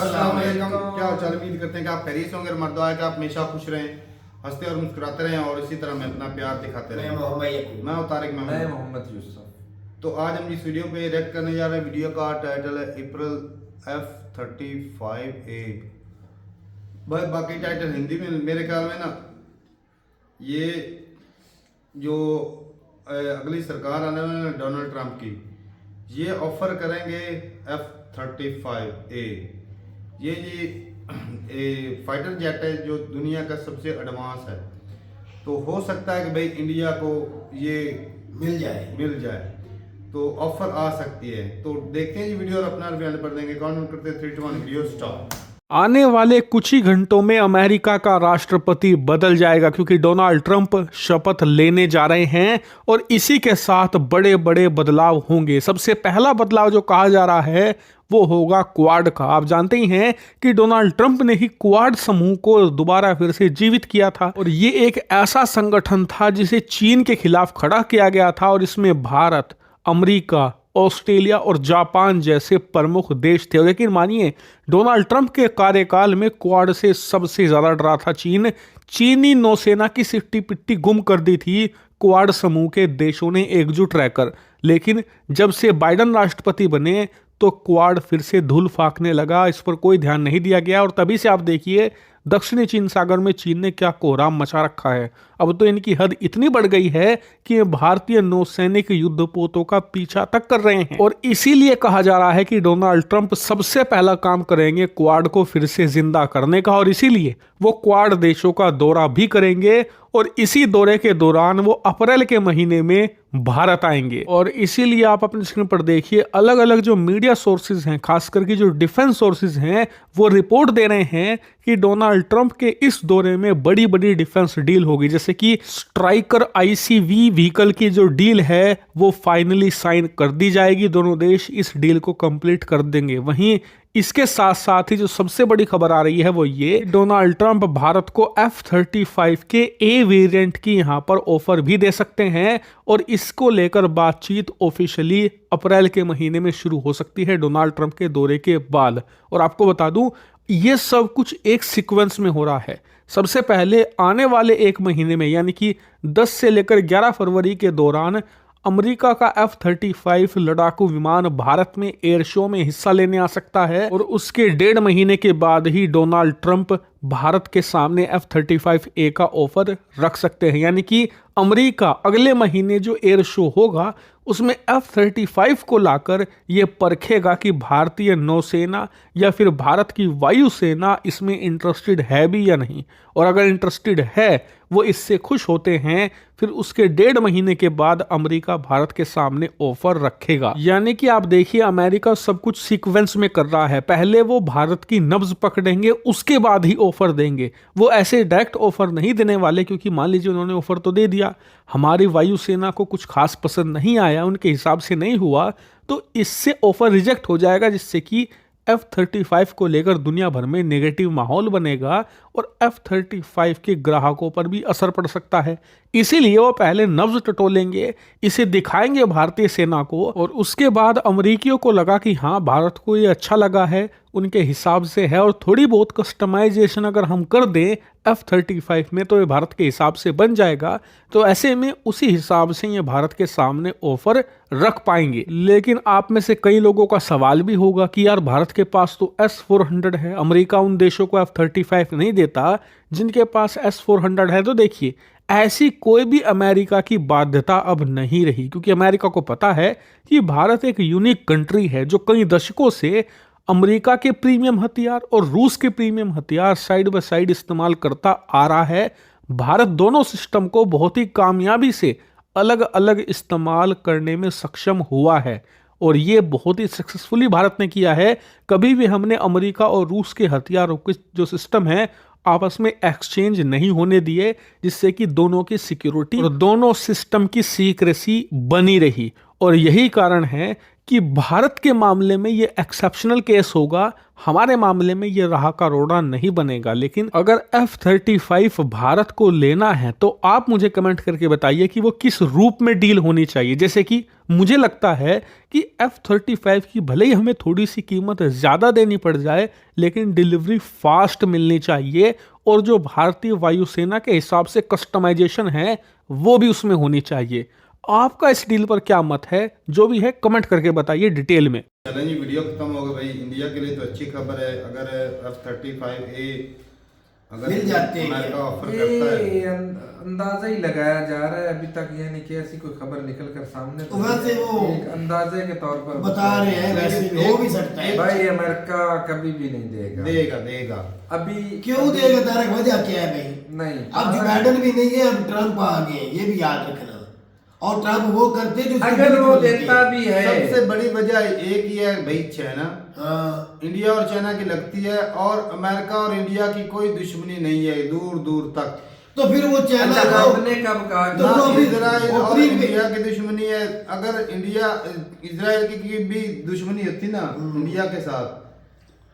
अस्सलाम वालेकुम। क्या हाल चाल? उम्मीद करते हैं कि आप खैरियत से होंगे। मर्द आए कि आप हमेशा खुश रहें, हंसते और मुस्कुराते रहें और इसी तरह में अपना प्यार दिखाते रहें। मैं हूं तारिक मैं महमूद। मोहम्मद यूसुफ। तो आज हम इस वीडियो पे रिएक्ट करने जा रहे हैं। वीडियो का टाइटल है अप्रैल F-35A। बाकी टाइटल हिंदी में मेरे ख्याल में ना, ये जो अगली सरकार आने वाली है डोनाल्ड ट्रंप की, ये ऑफर करेंगे F-35A। ये फाइटर जेट है जो दुनिया का सबसे एडवांस है। तो हो सकता है कि भाई इंडिया को ये मिल जाए तो ऑफर आ सकती है। तो देखते हैं ये वीडियो और अपना बयान पढ़ देंगे। कौन करते हैं 3 2 1 वीडियो स्टार्ट। आने वाले कुछ ही घंटों में अमेरिका का राष्ट्रपति बदल जाएगा क्योंकि डोनाल्ड ट्रंप शपथ लेने जा रहे हैं और इसी के साथ बड़े बड़े बदलाव होंगे। सबसे पहला बदलाव जो कहा जा रहा है वो होगा क्वाड का। आप जानते ही हैं कि डोनाल्ड ट्रंप ने ही क्वाड समूह को दोबारा फिर से जीवित किया था और ये एक ऐसा संगठन था जिसे चीन के खिलाफ खड़ा किया गया था और इसमें भारत, अमेरिका, ऑस्ट्रेलिया और जापान जैसे प्रमुख देश थे। और लेकिन मानिए, डोनाल्ड ट्रंप के कार्यकाल में क्वाड से सबसे ज्यादा डरा था चीन। चीनी नौसेना की सिट्टी पिट्टी गुम कर दी थी क्वाड समूह के देशों ने एकजुट रहकर। लेकिन जब से बाइडेन राष्ट्रपति बने तो क्वाड फिर से धूल फाकने लगा, इस पर कोई ध्यान नहीं दिया गया। और तभी से आप देखिए दक्षिणी चीन सागर में चीन ने क्या कोहराम मचा रखा है। अब तो इनकी हद इतनी बढ़ गई है कि ये भारतीय नौसैनिक युद्धपोतों का पीछा तक कर रहे हैं। और इसीलिए कहा जा रहा है कि डोनाल्ड ट्रंप सबसे पहला काम करेंगे क्वाड को फिर से जिंदा करने का, और इसीलिए वो क्वाड देशों का दौरा भी करेंगे और इसी दौरे के दौरान वो अप्रैल के महीने में भारत आएंगे। और इसीलिए आप अपनी स्क्रीन पर देखिए, अलग अलग जो मीडिया सोर्सेज हैं, खास करके जो डिफेंस सोर्सेज हैं, वो रिपोर्ट दे रहे हैं कि डोनाल्ड ट्रंप के इस दौरे में बड़ी बड़ी डिफेंस डील होगी। जैसे कि स्ट्राइकर ICV व्हीकल की जो डील है वो फाइनली साइन कर दी जाएगी। दोनों देश इस डील को कंप्लीट कर देंगे। वहीं इसके साथ साथ ही जो सबसे बड़ी खबर आ रही है वो ये, डोनाल्ड ट्रंप भारत को F-35 के A वेरिएंट की यहां पर ऑफर भी दे सकते हैं और इसको लेकर बातचीत ऑफिशियली अप्रैल के महीने में शुरू हो सकती है डोनाल्ड ट्रंप के दौरे के बाद। और आपको बता दूं, ये सब कुछ एक सीक्वेंस में हो रहा है। सबसे पहले आने वाले एक महीने में, यानी कि 10 से लेकर 11 फरवरी के दौरान अमेरिका का F-35 लड़ाकू विमान भारत में एयर शो में हिस्सा लेने आ सकता है और उसके 1.5 महीने के बाद ही डोनाल्ड ट्रंप भारत के सामने F-35A का ऑफर रख सकते हैं। यानी कि अमेरिका अगले महीने जो एयर शो होगा उसमें F-35 को लाकर ये परखेगा कि भारतीय नौसेना या फिर भारत की वायुसेना इसमें इंटरेस्टेड है भी या नहीं। और अगर इंटरेस्टेड है, वो इससे खुश होते हैं, फिर उसके 1.5 महीने के बाद अमेरिका भारत के सामने ऑफर रखेगा। यानी कि आप देखिए, अमेरिका सब कुछ सीक्वेंस में कर रहा है। पहले वो भारत की नब्ज पकड़ेंगे, उसके बाद ही ऑफर देंगे। वो ऐसे डायरेक्ट ऑफर नहीं देने वाले, क्योंकि मान लीजिए उन्होंने ऑफर तो दे दिया, हमारी वायुसेना को कुछ खास पसंद नहीं आया, उनके हिसाब से नहीं हुआ, तो इससे ऑफर रिजेक्ट हो जाएगा, जिससे कि F-35 को लेकर दुनिया भर में नेगेटिव माहौल बनेगा और F-35 के ग्राहकों पर भी असर पड़ सकता है। इसीलिए वो पहले नब्ज टटोलेंगे, इसे दिखाएंगे भारतीय सेना को, और उसके बाद अमरीकियों को लगा कि हाँ, भारत को ये अच्छा लगा है, उनके हिसाब से है, और थोड़ी बहुत कस्टमाइजेशन अगर हम कर दें F-35 में तो ये भारत के हिसाब से बन जाएगा। तो ऐसे में उसी हिसाब से ये भारत के सामने ऑफर रख पाएंगे। लेकिन आप में से कई लोगों का सवाल भी होगा कि यार, भारत के पास तो S-400 है, अमेरिका उन देशों को F-35 नहीं देता जिनके पास S-400 है। तो देखिए, ऐसी कोई भी अमेरिका की बाध्यता अब नहीं रही, क्योंकि अमेरिका को पता है कि भारत एक यूनिक कंट्री है जो कई दशकों से अमेरिका के प्रीमियम हथियार और रूस के प्रीमियम हथियार साइड बाय साइड इस्तेमाल करता आ रहा है। भारत दोनों सिस्टम को बहुत ही कामयाबी से अलग अलग इस्तेमाल करने में सक्षम हुआ है और ये बहुत ही सक्सेसफुली भारत ने किया है। कभी भी हमने अमेरिका और रूस के हथियारों के जो सिस्टम है आपस में एक्सचेंज नहीं होने दिए, जिससे कि दोनों की सिक्योरिटी और दोनों सिस्टम की सीक्रेसी बनी रही। और यही कारण है कि भारत के मामले में ये एक्सेप्शनल केस होगा, हमारे मामले में ये राह का रोड़ा नहीं बनेगा। लेकिन अगर F-35 भारत को लेना है तो आप मुझे कमेंट करके बताइए कि वो किस रूप में डील होनी चाहिए। जैसे कि मुझे लगता है कि F-35 की भले ही हमें थोड़ी सी कीमत ज़्यादा देनी पड़ जाए, लेकिन डिलीवरी फास्ट मिलनी चाहिए और जो भारतीय वायुसेना के हिसाब से कस्टमाइजेशन है वो भी उसमें होनी चाहिए। आपका इस डील पर क्या मत है? जो भी है कमेंट करके बताइए डिटेल में। चलें जी, वीडियो खत्म हो गया भाई। इंडिया के लिए तो अच्छी खबर है, अगर F-35A अगर मिल जाते हैं अमेरिका ऑफर करता है। ये अंदाजा ही लगाया जा रहा है अभी तक, यानी कि ऐसी कोई खबर निकल कर सामने तो वैसे वो एक अंदाजे के तौर पर बता रहे हैं, वैसे भी हो भी सकता है। भाई अमेरिका कभी भी नहीं देगा। देगा अभी क्यों देगा तारक? वजह क्या है भाई? नहीं, अब जो बाइडेन भी नहीं है, अब ट्रम्प आ गए, ये भी याद रखना। और ट्रम्प वो करते जो अगर वो देता भी है, सबसे बड़ी वजह एक ही है भाई, चाइना। हाँ, इंडिया और चाइना की लगती है, और अमेरिका और इंडिया की कोई दुश्मनी नहीं है दूर दूर तक। तो फिर वो चाइना अच्छा, को आपने कब कहा तो ना वो भी इजराइल और ओपनिंग में- इंडिया की दुश्मनी है। अगर इंडिया इजराइल की भी दुश्मनी होती ना इंडिया के साथ,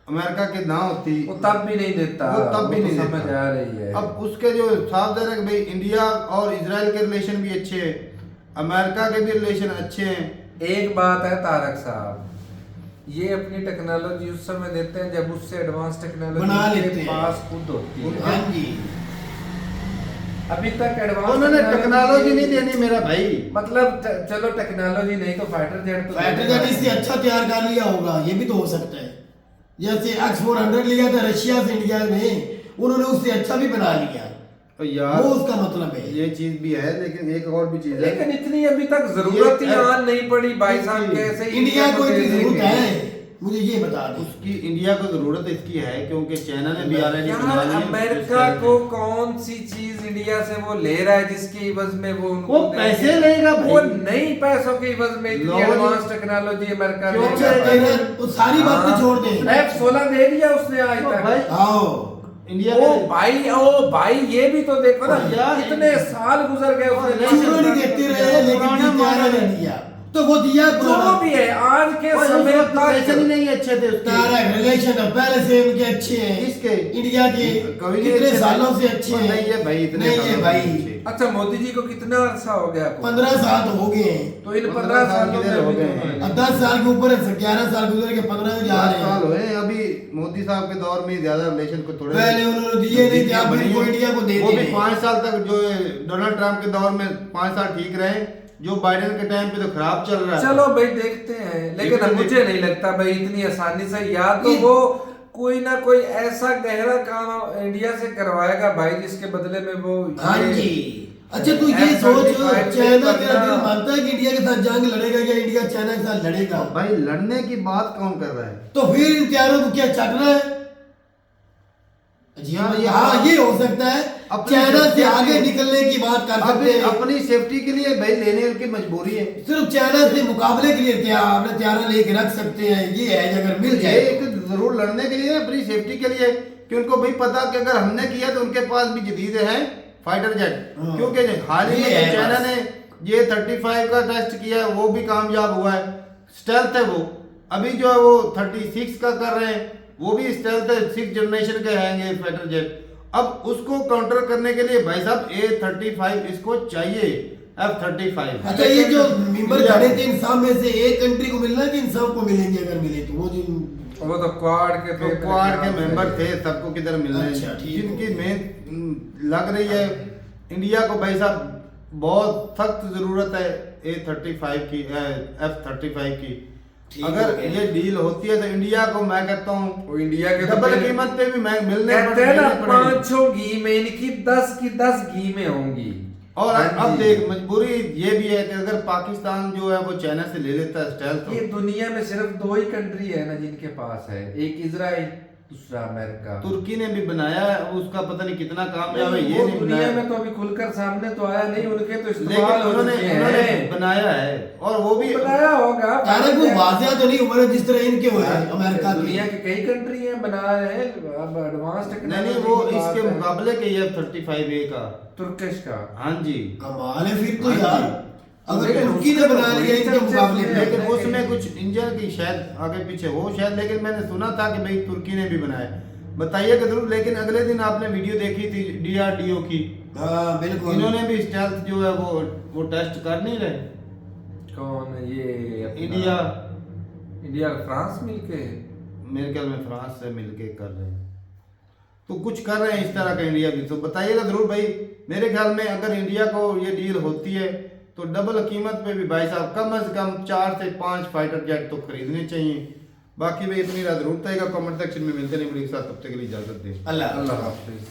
अमेरिका के ना होती, वो तब भी नहीं देता, वो तब भी तो नहीं समझ देता। आ रही है। अब उसके जो साफ दे रहे भाई, इंडिया और इजराइल के रिलेशन भी अच्छे हैं, अमेरिका के भी रिलेशन अच्छे हैं। एक बात है तारक साहब, ये अपनी टेक्नोलॉजी उस समय देते हैं जब उससे एडवांस बना टेक्नोलॉजी लेते के हैं। पास खुद होती है। हाँ जी, अभी तक एडवांस उन्होंने टेक्नोलॉजी नहीं देनी मेरा भाई। मतलब चलो टेक्नोलॉजी नहीं तो फाइटर जेट तो फाइटर जेट इससे अच्छा तैयार कर लिया होगा, ये भी तो हो सकता है। जैसे X-400 लिया था रशिया से इंडिया में, उन्होंने उससे अच्छा भी बना लिया, तो यार वो उसका मतलब है। ये चीज भी है, लेकिन एक और भी चीज है। लेकिन इतनी अभी तक जरूरत ही आन नहीं पड़ी भाई साहब, कैसे इंडिया को दे इतनी जरूरत देंगे? है, मुझे ये बता दो। उसकी इंडिया को जरूरत इसकी है क्योंकि चाइना ने भी ऑलरेडी यार अमेरिका को कौन सी चीज इंडिया से वो ले रहा है जिसके इवज में वो उनको वो देंगे? पैसे लेगा भाई। वो नहीं पैसों के इवज में इतनी लोग- एडवांस टेक्नोलॉजी अमेरिका क्यों ने लेगा? वो सारी बातें छोड़ दें। F-16 दे दिया उसने आज तो तक। भाई आओ, इंडिया ओ के भाई ये भी तो देखो ना यार, इतने साल गुजर गए उसने क्यों नहीं देते रहे, लेकिन पुराना ये प्यारा मॉडल नहीं दिया, तो वो दिया जो पुराना। भी है आज के और उस समय वक्त रिलेशन ही तक नहीं अच्छे थे उसके। तारक रिलेशन अब पहले से उनके अच्छे हैं, किसके? इंडिया के कभी नहीं कितने अच्छे सालों थे। से अच्छे और हैं। नहीं है भाई, इतने नहीं सालों है से भाई, अच्छे। अच्छा मोदी जी को कितना अरसा हो गया आपको? 15 साल तो हो गए हैं। तो इन 15 15 साल सालों किधर में हो भी गए तो हैं? अब 10 साल के ऊपर 11 साल गुजर के 15 में जा 10 रहे साल हैं। हुए हैं। अभी मोदी साहब के दौर में ज्यादा रिलेशन को थोड़े पहले उन्होंने दिए नहीं थे, अब बनी इनको है। इंडिया को दे वो भी देंगे। 5 साल तक जो है डोनाल्ड ट्रम्प के दौर में 5 साल ठीक रहे, जो बाइडेन के टाइम पे तो खराब चल रहा है। चलो भाई देखते हैं, लेकिन अब मुझे नहीं लगता भाई इतनी आसानी से, या तो वो कोई ना कोई ऐसा गहरा काम इंडिया से करवाएगा भाई जिसके बदले में वो हाँ ये जी। अच्छा तू ये सोच, चाइना तेरा दिल मानता है कि इंडिया के साथ जंग लड़ेगा या इंडिया चाइना के साथ लड़ेगा? भाई लड़ने की बात कौन कर रहा है? तो फिर इन प्यारों को क्या चटना है? जी हाँ, हाँ, ये हो सकता है अपनी चाइना से सेफ्टी आगे के लिए- निकलने की बात कर सकते अभी हैं। अपनी सेफ्टी के लिए भाई लेने की मजबूरी है। सिर्फ चाइना से मुकाबले के लिए अपने तैयार लेके रख सकते हैं, ये है अगर मिल ये जाए। एक जरूर लड़ने के लिए, अपनी सेफ्टी के लिए, कि उनको भाई पता कि अगर हमने किया तो उनके पास भी जदीद है फाइटर जेट। हाँ। क्योंकि हाल ही ये में है जो चाइना बस। ने ये 35 का टेस्ट किया है, वो भी कामयाब हुआ है। स्टेल्थ है वो। अभी जो है वो 36 का कर रहे हैं, वो भी स्टेल्थ है, 6th जनरेशन के हैं फाइटर जेट। अब उसको काउंटर करने के लिए भाई साहब A-35 इसको चाहिए, F-35। अच्छा ये जो मेंबर खड़े थे इन सब में से एक कंट्री को मिलना है कि इन सब को मिलेंगे? अगर मिले तो वो जिन वो तो क्वाड के तो क्वाड के मेंबर थे, सबको किधर मिलना है? अच्छा, ठीक हो जिनकी मेन लग रही है इंडिया को भाई साहब बहुत सख्त जरूरत है A-35 की, F-35 की। ठीक हो अगर गया। ये डील होती है तो इंडिया को मैं कहता हूँ वो इंडिया के तो डबल पहले- कीमत पे भी मैं मिलने कहते हैं ना पड़ेगी। 5 घी में इनकी 10 की 10 घी में होंगी। और हाँ अब जी। देख मजबूरी ये भी है कि अगर पाकिस्तान जो है वो चाइना से ले लेता है स्टेल्थ, ये दुनिया में सिर्फ 2 ही कंट्री है ना जिनके पास है, एक इजराइल, दूसरा अमेरिका। तुर्की ने भी बनाया है, उसका पता नहीं कितना कामयाब है, ये वो नहीं दुनिया बनाया। में तो अभी खुलकर सामने तो आया नहीं, उनके तो लेकिन इस्तेमाल हो उन्होंने चुके उन्होंने हैं। बनाया है, और वो भी बनाया होगा। तारक वो वाजिया तो नहीं हुआ जिस तरह इनके हुए हैं अमेरिका दुनिया के। के कई कंट्री हैं बना रहे हैं, अब एडवांस टेक्नोलॉजी नहीं वो की बात इसके है। मुकाबले के ये F-35A का। तुर्किश का। हाँ जी। कमाल है फिर तो हाँ यार। जी। अगर लेकिन तुर्की ने बना लिया इनके मुकाबले में, लेकिन उसमें कुछ इंजन की शायद आगे पीछे हो शायद, लेकिन मैंने सुना था कि भाई तुर्की ने भी बनाया। बताइएगा जरूर। लेकिन अगले दिन आपने वीडियो देखी थी DRDO की, हाँ बिल्कुल, इन्होंने भी स्टेल्थ जो है वो टेस्ट कर नहीं रहे। कौन ये अपना इंडिया और फ्रांस मिलके? मेरे ख्याल में फ्रांस से मिलके कर रहे हैं, तो कुछ कर रहे हैं इस तरह का इंडिया भी। तो बताइएगा जरूर भाई। मेरे ख्याल में अगर इंडिया को ये डील होती है तो डबल कीमत पे भी भाई साहब कम से कम 4 से 5 फाइटर जेट तो खरीदने चाहिए। बाकी भाई इतनी जरूरत है, कमेंट सेक्शन में मिलते नहीं बड़ी साथ, तब तक के लिए इजाजत दें। अल्लाह अल्लाह हाफिज।